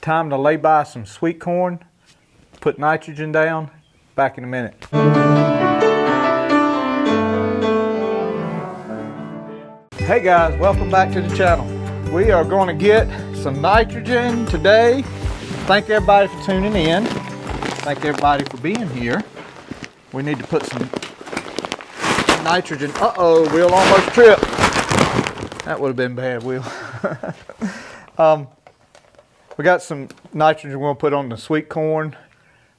time to lay by some sweet corn, put nitrogen down. Back in a minute. Hey guys, welcome back to the channel. We are going to get some nitrogen today. Thank everybody for tuning in. Thank everybody for being here. We need to put some nitrogen. Uh-oh, Will almost tripped. That would have been bad, Will. We got some nitrogen we're going to put on the sweet corn.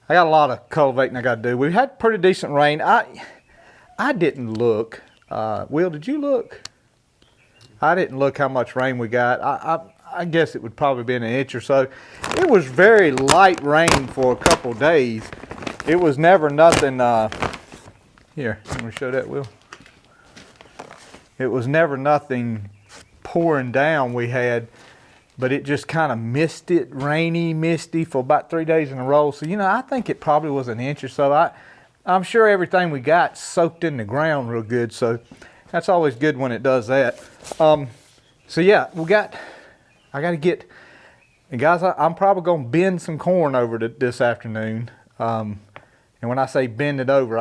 I got a lot of cultivating I got to do. We had pretty decent rain. I didn't look. Will, did you look? I didn't look how much rain we got. I guess it would probably be an inch or so. It was very light rain for a couple days. It was never nothing. Here, let me show that, Will. It was never nothing pouring down we had, but it just kind of rainy, misty for about 3 days in a row. So, you know, I think it probably was an inch or so. I'm sure everything we got soaked in the ground real good. So that's always good when it does that. So yeah, I got to get, and guys, I'm probably going to bend some corn over this afternoon. And when I say bend it over,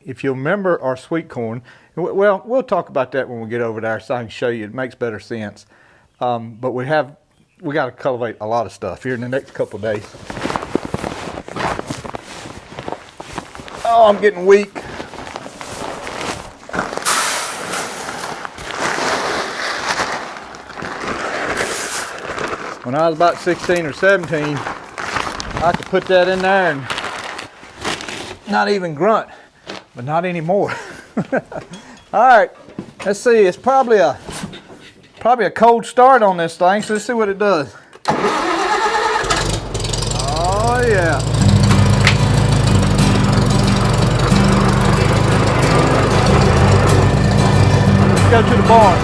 if you remember our sweet corn, well, we'll talk about that when we get over there so I can show you. It makes better sense. But we got to cultivate a lot of stuff here in the next couple of days. Oh, I'm getting weak. When I was about 16 or 17, I could put that in there and not even grunt, but not anymore. All right, let's see. It's probably a cold start on this thing, so let's see what it does. Oh yeah. Let's go to the barn.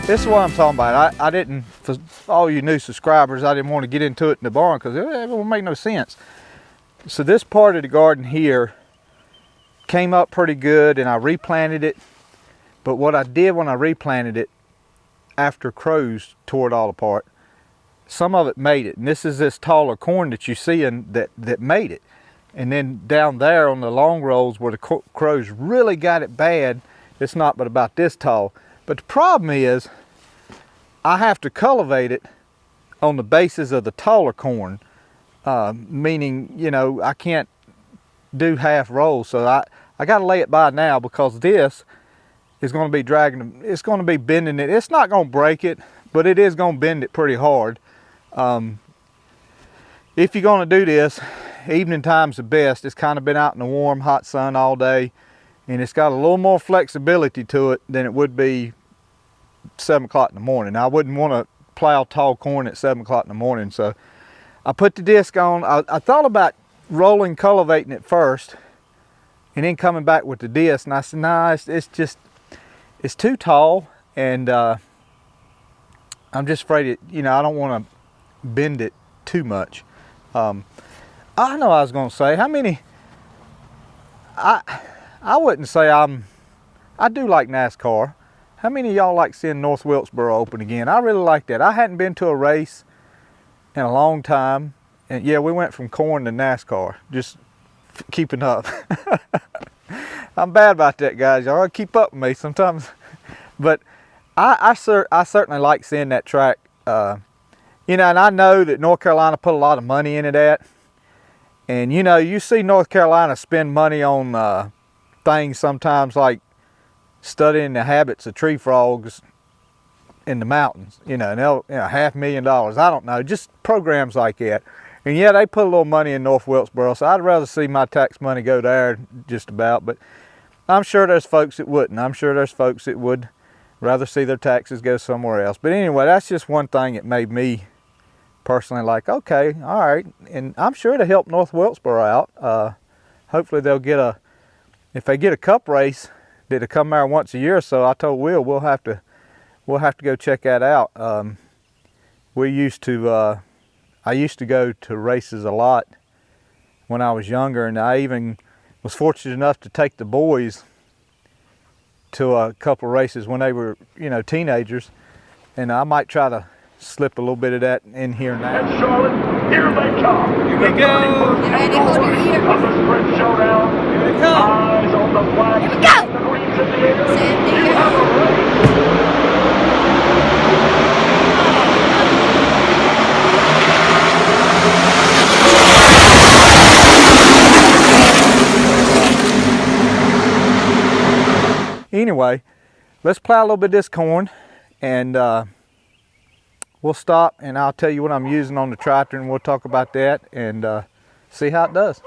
This is what I'm talking about. I didn't, for all you new subscribers, I didn't want to get into it in the barn because it won't make no sense. So this part of the garden here came up pretty good and I replanted it. But what I did when I replanted it, after crows tore it all apart, some of it made it. And this is this taller corn that you see that made it. And then down there on the long rows where the crows really got it bad, it's not but about this tall. But the problem is, I have to cultivate it on the basis of the taller corn, meaning, you know, I can't do half rolls. So I got to lay it by now because this is going to be dragging, it's going to be bending it. It's not going to break it, but it is going to bend it pretty hard. If you're going to do this, evening time's the best. It's kind of been out in the warm, hot sun all day, and it's got a little more flexibility to it than it would be 7 o'clock in the morning. I wouldn't want to plow tall corn at 7 o'clock in the morning. So I put the disc on. I thought about rolling cultivating it first and then coming back with the disc. And I said, nah, it's too tall. And I'm just afraid I don't want to bend it too much. I know I was going to say, how many, I wouldn't say I do like Nascar. How many of y'all like seeing North Wilkesboro open again? I really like that. I hadn't been to a race in a long time. And yeah, we went from corn to Nascar, just keeping up. I'm bad about that, guys. Y'all gotta keep up with me sometimes. But I certainly like seeing that track. And I know that North Carolina put a lot of money into that. And you see North Carolina spend money on things sometimes like studying the habits of tree frogs in the mountains, and they'll, $500,000, I don't know, just programs like that. And yeah, they put a little money in North Wilkesboro, so I'd rather see my tax money go there just about, but I'm sure there's folks that wouldn't. I'm sure there's folks that would rather see their taxes go somewhere else. But anyway, that's just one thing that made me personally like, okay, all right. And I'm sure to help North Wilkesboro out, hopefully they'll get if they get a cup race, that have come there once a year or so, I told Will we'll have to go check that out. We used to, I used to go to races a lot when I was younger, and I even was fortunate enough to take the boys to a couple races when they were, you know, teenagers, and I might try to slip a little bit of that in here now. And Charlotte, here they come. Here we go. You ready? Hold your ear. Of the sprint showdown. Here we come. Eyes on the flag. Here we go. The greens in the air. Send the You have a race. Anyway, let's plow a little bit of this corn, and we'll stop and I'll tell you what I'm using on the tractor, and we'll talk about that and see how it does.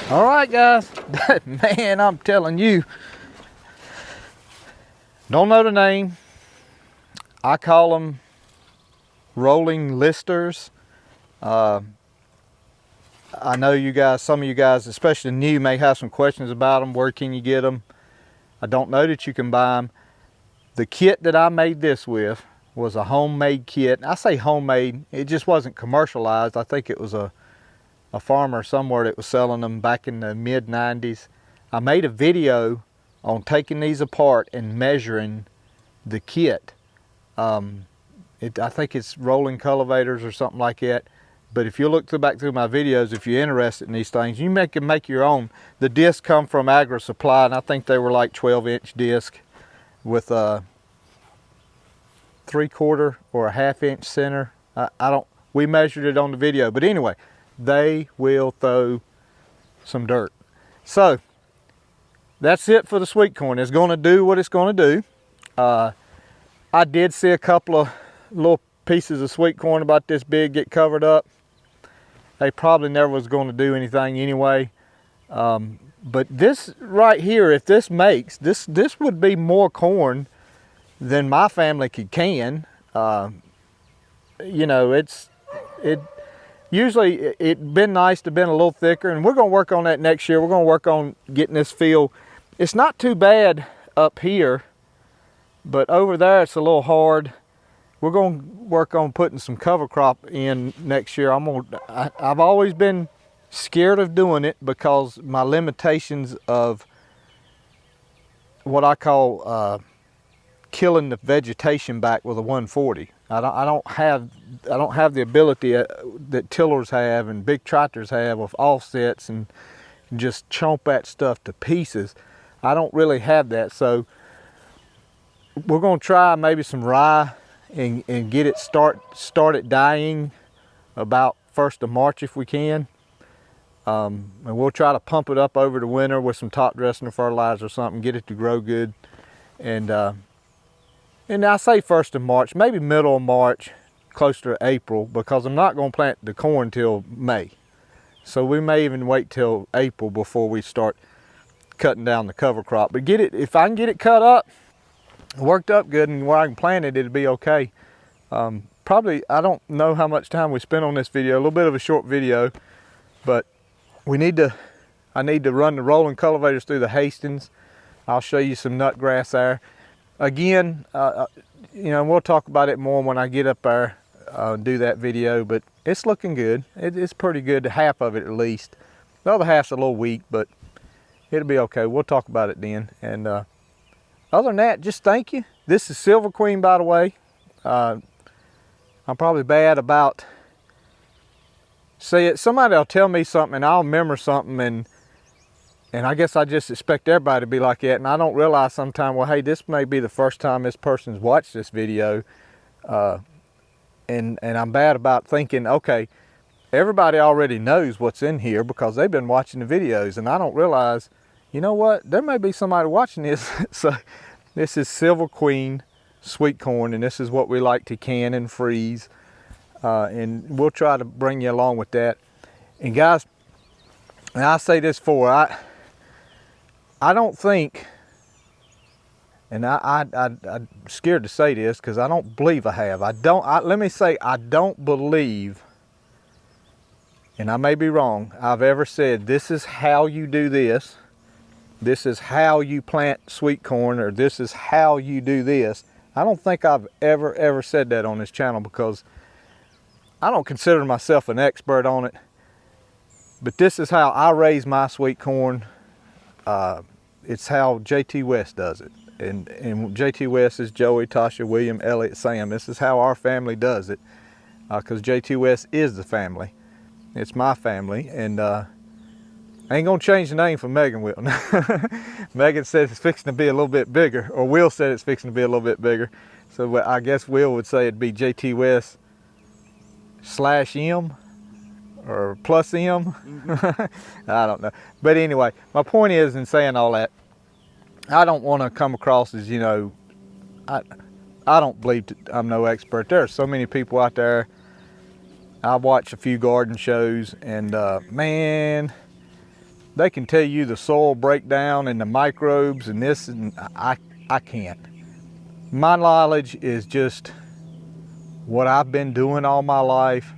All right, guys. Man, I'm telling you, don't know the name. I call them rolling listers. I know you guys, some of you guys, especially new, may have some questions about them. Where can you get them? I don't know that you can buy them. The kit that I made this with was a homemade kit. I say homemade, it just wasn't commercialized. I think it was a farmer somewhere that was selling them back in the mid 90s. I made a video on taking these apart and measuring the kit. I think it's rolling cultivators or something like that. But if you look back through my videos, if you're interested in these things, you can make your own. The discs come from Agri Supply, and I think they were like 12-inch disc with a 3/4 or a 1/2 inch center. We measured it on the video, but anyway, they will throw some dirt. So that's it for the sweet corn. It's going to do what it's going to do. I did see a couple of little pieces of sweet corn about this big get covered up. They probably never was going to do anything anyway. But this right here, if this makes, this would be more corn than my family could can. You know, it usually it'd been nice to been a little thicker, and we're going to work on that next year. We're going to work on getting this field. It's not too bad up here, but over there it's a little hard. We're going to work on putting some cover crop in next year. I've always been scared of doing it because my limitations of what I call killing the vegetation back with a 140. I don't have the ability that tillers have and big tractors have with offsets and just chomp that stuff to pieces. I don't really have that, so we're going to try maybe some rye and get it started dying about 1st of March if we can. And we'll try to pump it up over the winter with some top dressing or fertilizer or something, get it to grow good. And I say 1st of March, maybe middle of March, closer to April, because I'm not going to plant the corn till May. So we may even wait till April before we start cutting down the cover crop. But if I can get it cut up, worked up good, and where I can plant it, it'll be okay. Probably, I don't know how much time we spent on this video, a little bit of a short video, but I need to run the rolling cultivators through the Hastings. I'll show you some nut grass there. Again, you know, we'll talk about it more when I get up there and do that video, but it's looking good. It's pretty good, half of it at least. The other half's a little weak, but it'll be okay. We'll talk about it then. And other than that, just thank you. This is Silver Queen, by the way. I'm probably bad about saying it. Somebody will tell me something and I'll remember something, and I guess I just expect everybody to be like that, and I don't realize sometimes, well, hey, this may be the first time this person's watched this video, and I'm bad about thinking, okay, everybody already knows what's in here because they've been watching the videos, and I don't realize, you know what, there may be somebody watching this. So this is Silver Queen sweet corn, and this is what we like to can and freeze, and we'll try to bring you along with that. And guys, and I say this for, I don't think, and I'm scared to say this because I don't believe I have. Let me say, I don't believe, and I may be wrong, I've ever said, this is how you do this. This is how you plant sweet corn, or this is how you do this. I don't think I've ever said that on this channel because I don't consider myself an expert on it. But this is how I raise my sweet corn. It's how Jtwes does it. And Jtwes is Joey, Tasha, William, Elliot, Sam. This is how our family does it. Because Jtwes is the family. It's my family. And I ain't going to change the name for Megan will. Megan said it's fixing to be a little bit bigger. Or Will said it's fixing to be a little bit bigger. So I guess Will would say it'd be Jtwes /M. Or plus M. I don't know. But anyway, my point is, in saying all that, I don't want to come across as, you know, I don't believe I'm no expert. There are so many people out there. I watch a few garden shows, and man, they can tell you the soil breakdown and the microbes and this, and I can't. My knowledge is just what I've been doing all my life.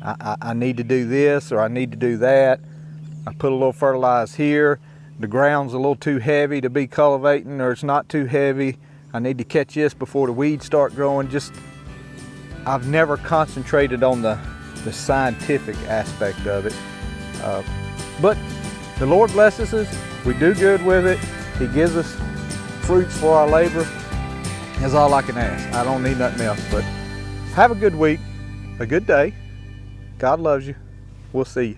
I need to do this, or I need to do that. I put a little fertilizer here. The ground's a little too heavy to be cultivating, or it's not too heavy. I need to catch this before the weeds start growing. Just, I've never concentrated on the scientific aspect of it. But the Lord blesses us. We do good with it. He gives us fruits for our labor. That's all I can ask. I don't need nothing else. But have a good week, a good day. God loves you. We'll see you.